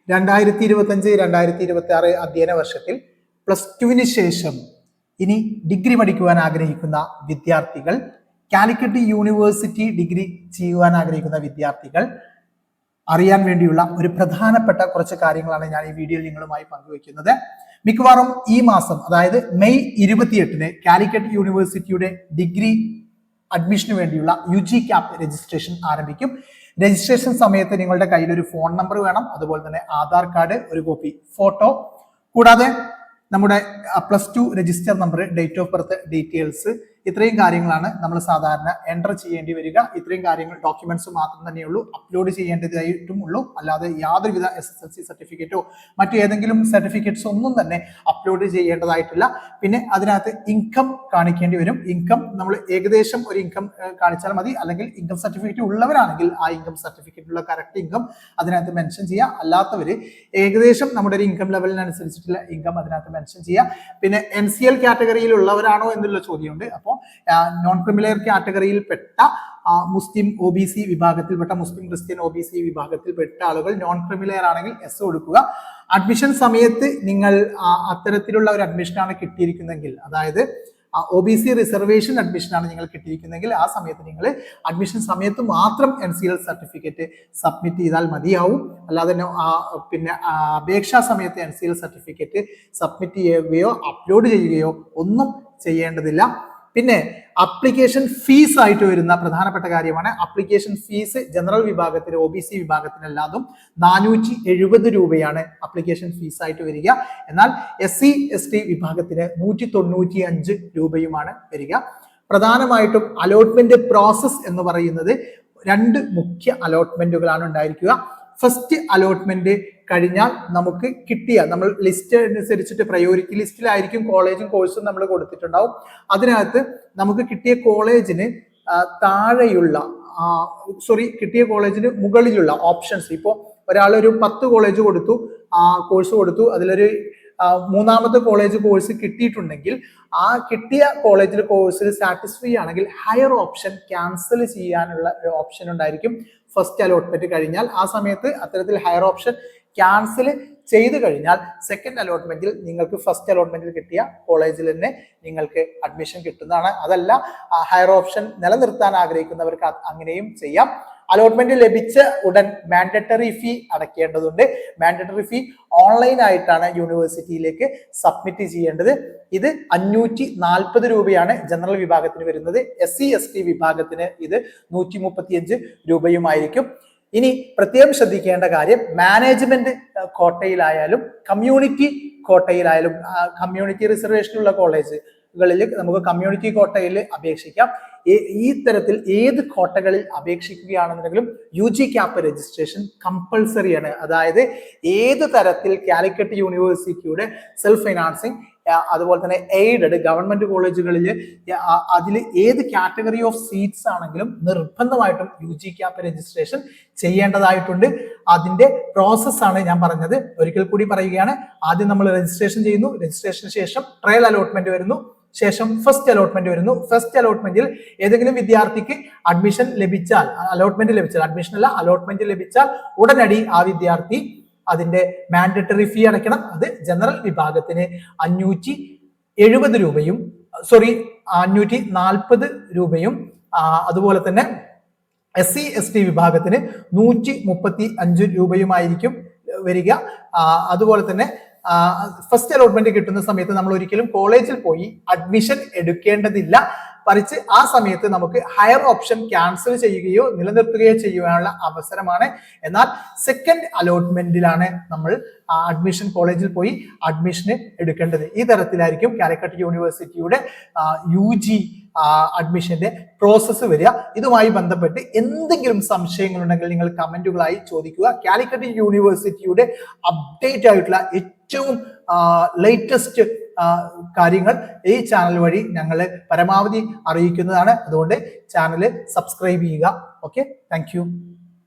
2025-2026 അധ്യയന വർഷത്തിൽ +2 ശേഷം ഇനി ഡിഗ്രി പഠിക്കുവാൻ ആഗ്രഹിക്കുന്ന വിദ്യാർത്ഥികൾ, കാലിക്കറ്റ് യൂണിവേഴ്സിറ്റി ഡിഗ്രി ചെയ്യുവാൻ ആഗ്രഹിക്കുന്ന വിദ്യാർത്ഥികൾ അറിയാൻ വേണ്ടിയുള്ള ഒരു പ്രധാനപ്പെട്ട കുറച്ച് കാര്യങ്ങളാണ് ഞാൻ ഈ വീഡിയോയിൽ നിങ്ങളുമായി പങ്കുവെക്കുന്നത്. മിക്കവാറും ഈ മാസം, അതായത് മെയ് 28-ന് കാലിക്കറ്റ് യൂണിവേഴ്സിറ്റിയുടെ ഡിഗ്രി അഡ്മിഷന് വേണ്ടിയുള്ള UG ക്യാപ് രജിസ്ട്രേഷൻ ആരംഭിക്കും. രജിസ്ട്രേഷൻ സമയത്ത് നിങ്ങളുടെ കയ്യിൽ ഒരു ഫോൺ നമ്പർ വേണം, അതുപോലെ തന്നെ ആധാർ കാർഡ്, ഒരു കോപ്പി ഫോട്ടോ, കൂടാതെ നമ്മുടെ +2 register number, date of birth details, ഇത്രയും കാര്യങ്ങളാണ് നമ്മൾ സാധാരണ എൻ്റർ ചെയ്യേണ്ടി വരിക. ഇത്രയും കാര്യങ്ങൾ ഡോക്യുമെന്റ്സ് മാത്രം തന്നെയുള്ളൂ അപ്ലോഡ് ചെയ്യേണ്ടതായിട്ടുമുള്ളൂ. അല്ലാതെ യാതൊരുവിധ SSLC സർട്ടിഫിക്കറ്റോ മറ്റേതെങ്കിലും സർട്ടിഫിക്കറ്റ്സ് ഒന്നും തന്നെ അപ്ലോഡ് ചെയ്യേണ്ടതായിട്ടില്ല. പിന്നെ അതിനകത്ത് ഇൻകം കാണിക്കേണ്ടി വരും. ഇൻകം നമ്മൾ ഏകദേശം ഒരു ഇൻകം കാണിച്ചാൽ മതി, അല്ലെങ്കിൽ ഇൻകം സർട്ടിഫിക്കറ്റ് ഉള്ളവരാണെങ്കിൽ ആ ഇൻകം സർട്ടിഫിക്കറ്റിലുള്ള കറക്റ്റ് ഇൻകം അതിനകത്ത് മെൻഷൻ ചെയ്യുക. അല്ലാത്തവർ ഏകദേശം നമ്മുടെ ഒരു ഇൻകം ലെവലിനനുസരിച്ചിട്ടുള്ള ഇൻകം അതിനകത്ത് മെൻഷൻ ചെയ്യുക. പിന്നെ NCL കാറ്റഗറിയിൽ ഉള്ളവരാണോ എന്നുള്ള ചോദ്യമുണ്ട്. അപ്പോൾ നോൺ ക്രിമിനൽ കാറ്റഗറിയിൽ പെട്ട മുസ്ലിം OBC വിഭാഗത്തിൽപ്പെട്ട മുസ്ലിം ക്രിസ്ത്യൻ OBC വിഭാഗത്തിൽപ്പെട്ട ആളുകൾ നോൺ ക്രിമിനൽ ആണെങ്കിൽ S കൊടുക്കുക. അഡ്മിഷൻ സമയത്ത് നിങ്ങൾ അത്തരത്തിലുള്ള ഒരു അഡ്മിഷനാണ് കിട്ടിയിരിക്കുന്നതെങ്കിൽ, അതായത് OBC റിസർവേഷൻ അഡ്മിഷനാണ് നിങ്ങൾ കിട്ടിയിരിക്കുന്നതെങ്കിൽ ആ സമയത്ത് നിങ്ങൾ അഡ്മിഷൻ സമയത്ത് മാത്രം NCL സർട്ടിഫിക്കറ്റ് സബ്മിറ്റ് ചെയ്താൽ മതിയാവും. അല്ലാതെ പിന്നെ അപേക്ഷാ സമയത്ത് NCL സർട്ടിഫിക്കറ്റ് സബ്മിറ്റ് ചെയ്യുകയോ അപ്ലോഡ് ചെയ്യുകയോ ഒന്നും ചെയ്യേണ്ടതില്ല. പിന്നെ അപ്ലിക്കേഷൻ ഫീസ് ആയിട്ട് വരുന്ന പ്രധാനപ്പെട്ട കാര്യമാണ് അപ്ലിക്കേഷൻ ഫീസ്. ജനറൽ വിഭാഗത്തിന് OBC വിഭാഗത്തിനല്ലാതും 470 രൂപയാണ് അപ്ലിക്കേഷൻ ഫീസ് ആയിട്ട് വരിക. എന്നാൽ SC ST വിഭാഗത്തിന് 195 രൂപയുമാണ് വരിക. പ്രധാനമായിട്ടും അലോട്ട്മെന്റ് പ്രോസസ് എന്ന് പറയുന്നത് 2 മുഖ്യ അലോട്ട്മെന്റുകളാണ് ഉണ്ടായിരിക്കുക. ഫസ്റ്റ് അലോട്ട്മെന്റ് കഴിഞ്ഞാൽ നമുക്ക് കിട്ടിയ, നമ്മൾ ലിസ്റ്റ് അനുസരിച്ചിട്ട് പ്രയോറിറ്റി ലിസ്റ്റിലായിരിക്കും കോളേജും കോഴ്സും നമ്മൾ കൊടുത്തിട്ടുണ്ടാവും. അതിനകത്ത് നമുക്ക് കിട്ടിയ കോളേജിന് താഴെയുള്ള കിട്ടിയ കോളേജിന് മുകളിലുള്ള ഓപ്ഷൻസ്, ഇപ്പോൾ ഒരാൾ ഒരു 10 കോളേജ് കൊടുത്തു, കോഴ്സ് കൊടുത്തു, അതിലൊരു 3ാമത്തെ കോളേജ് കോഴ്സ് കിട്ടിയിട്ടുണ്ടെങ്കിൽ ആ കിട്ടിയ കോളേജിൽ കോഴ്സിൽ സാറ്റിസ്ഫൈ ആണെങ്കിൽ ഹയർ ഓപ്ഷൻ ക്യാൻസൽ ചെയ്യാനുള്ള ഒരു ഓപ്ഷൻ ഉണ്ടായിരിക്കും ഫസ്റ്റ് അലോട്ട്മെന്റ് കഴിഞ്ഞാൽ. ആ സമയത്ത് അത്തരത്തിൽ ഹയർ ഓപ്ഷൻ ക്യാൻസൽ ചെയ്ത് കഴിഞ്ഞാൽ സെക്കൻഡ് അലോട്ട്മെന്റിൽ നിങ്ങൾക്ക് ഫസ്റ്റ് അലോട്ട്മെന്റിൽ കിട്ടിയ കോളേജിൽ തന്നെ നിങ്ങൾക്ക് അഡ്മിഷൻ കിട്ടുന്നതാണ്. അതല്ല ഹയർ ഓപ്ഷൻ നിലനിർത്താൻ ആഗ്രഹിക്കുന്നവർക്ക് അങ്ങനെയും ചെയ്യാം. അലോട്ട്മെന്റ് ലഭിച്ച ഉടൻ മാൻഡറ്ററി ഫീ അടയ്ക്കേണ്ടതുണ്ട്. മാൻഡറ്ററി ഫീ ഓൺലൈൻ ആയിട്ടാണ് യൂണിവേഴ്സിറ്റിയിലേക്ക് സബ്മിറ്റ് ചെയ്യേണ്ടത്. ഇത് 540 രൂപയാണ് ജനറൽ വിഭാഗത്തിന് വരുന്നത്. SC ST വിഭാഗത്തിന് ഇത് 135 രൂപയുമായിരിക്കും. ഇനി പ്രത്യേകം ശ്രദ്ധിക്കേണ്ട കാര്യം, മാനേജ്മെന്റ് കോട്ടയിലായാലും കമ്മ്യൂണിറ്റി കോട്ടയിലായാലും, കമ്മ്യൂണിറ്റി റിസർവേഷനുള്ള കോളേജുകളിൽ നമുക്ക് കമ്മ്യൂണിറ്റി കോട്ടയിൽ അപേക്ഷിക്കാം. ഈ തരത്തിൽ ഏത് കോട്ടകളിൽ അപേക്ഷിക്കുകയാണെന്നുണ്ടെങ്കിലും UG ക്യാപ് രജിസ്ട്രേഷൻ കമ്പൾസറിയാണ്. അതായത് ഏത് തരത്തിൽ കാലിക്കറ്റ് യൂണിവേഴ്സിറ്റിയുടെ സെൽഫ് ഫൈനാൻസിങ്, അതുപോലെ തന്നെ എയ്ഡഡ് ഗവൺമെന്റ് കോളേജുകളിൽ അതിൽ ഏത് കാറ്റഗറി ഓഫ് സീറ്റ്സ് ആണെങ്കിലും നിർബന്ധമായിട്ടും UG ക്യാപ് രജിസ്ട്രേഷൻ ചെയ്യേണ്ടതായിട്ടുണ്ട്. അതിന്റെ പ്രോസസ്സാണ് ഞാൻ പറഞ്ഞത്. ഒരിക്കൽ കൂടി പറയുകയാണ്. ആദ്യം നമ്മൾ രജിസ്ട്രേഷൻ ചെയ്യുന്നു, രജിസ്ട്രേഷന് ശേഷം ട്രയൽ അലോട്ട്മെന്റ് വരുന്നു, ശേഷം ഫസ്റ്റ് അലോട്ട്മെന്റ് വരുന്നു. ഫസ്റ്റ് അലോട്ട്മെന്റിൽ ഏതെങ്കിലും വിദ്യാർത്ഥിക്ക് അഡ്മിഷൻ ലഭിച്ചാൽ, അലോട്ട്മെന്റ് ലഭിച്ചാൽ ഉടനടി ആ വിദ്യാർത്ഥി അതിന്റെ മാൻഡറ്ററി ഫീ അടയ്ക്കണം. അത് ജനറൽ വിഭാഗത്തിന് 540 രൂപയും അതുപോലെ തന്നെ SC ST വിഭാഗത്തിന് 135 രൂപയുമായിരിക്കും വരിക. അതുപോലെ തന്നെ ഫസ്റ്റ് അലോട്ട്മെന്റ് കിട്ടുന്ന സമയത്ത് നമ്മൾ ഒരിക്കലും കോളേജിൽ പോയി അഡ്മിഷൻ എടുക്കേണ്ടതില്ല. മറിച്ച് ആ സമയത്ത് നമുക്ക് ഹയർ ഓപ്ഷൻ ക്യാൻസൽ ചെയ്യുകയോ നിലനിർത്തുകയോ ചെയ്യുവാനുള്ള അവസരമാണ്. എന്നാൽ സെക്കൻഡ് അലോട്ട്മെന്റിലാണ് നമ്മൾ അഡ്മിഷൻ കോളേജിൽ പോയി അഡ്മിഷന് എടുക്കേണ്ടത്. ഈ തരത്തിലായിരിക്കും കാലിക്കറ്റ് യൂണിവേഴ്സിറ്റിയുടെ UG അഡ്മിഷന്റെ പ്രോസസ്സ് വരിക. ഇതുമായി ബന്ധപ്പെട്ട് എന്തെങ്കിലും സംശയങ്ങൾ ഉണ്ടെങ്കിൽ നിങ്ങൾ കമന്റുകളായി ചോദിക്കുക. കാലിക്കറ്റ് യൂണിവേഴ്സിറ്റിയുടെ അപ്ഡേറ്റ് ആയിട്ടുള്ള ഏറ്റവും ലേറ്റസ്റ്റ് കാര്യങ്ങൾ ഈ ചാനൽ വഴി ഞങ്ങൾ പരമാവധി അറിയിക്കുന്നതാണ്. അതുകൊണ്ട് ചാനൽ സബ്സ്ക്രൈബ് ചെയ്യുക. Okay, thank you.